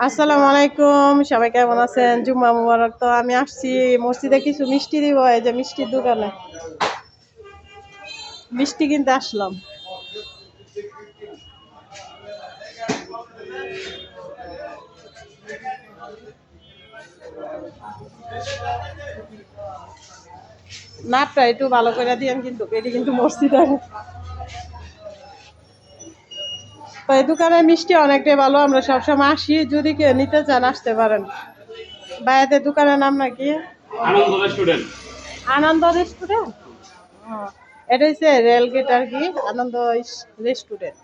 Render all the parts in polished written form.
আসসালামু আলাইকুম, সবাই কেমন আছেন? জুম্মা মুবারক। তো আমি আসছি মসজিদে কিছু মিষ্টি দিব, এই যে মিষ্টির দোকানে মিষ্টি কিনতে আসলাম। নাপটা একটু ভালো করে দিয়েন, কিন্তু এটি কিন্তু মসজিদে। তো এই দোকানের মিষ্টি অনেকটাই ভালো, আমরা সবসময় আসি। যদি কেউ নিতে চান আসতে পারেন। ভাইয়াদের দোকানের নাম নাকি? আনন্দ রেস্টুরেন্ট। আনন্দ রেস্টুরেন্ট। এটা হচ্ছে রেলগেট আর কি, আনন্দ রেস্টুরেন্ট।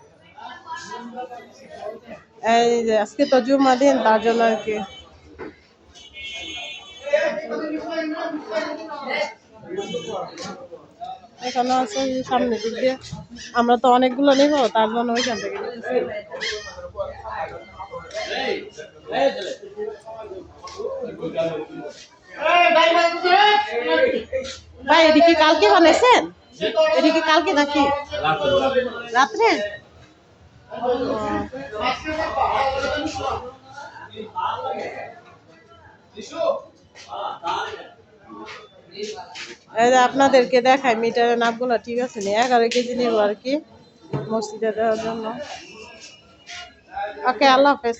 এই যে আজকে তো জুম্মা দিন, তার জন্য আর কি। এখানে আছে এই যে সামনের দিক দিয়ে। আমরা তো অনেকগুলো নেবো, তার জন্য ওইখান থেকে নিতেছি। ভাই এদিকে কালকে বানাইছেন? এদিকে কালকে নাকি রাত্রে? এই যে আপনাদেরকে দেখাই মিটারের নাপগুলো ঠিক আছে নি। 11 কেজি নিব আর কি, মসজিদে দেওয়ার জন্য। ওকে, আল্লাহ হাফেজ।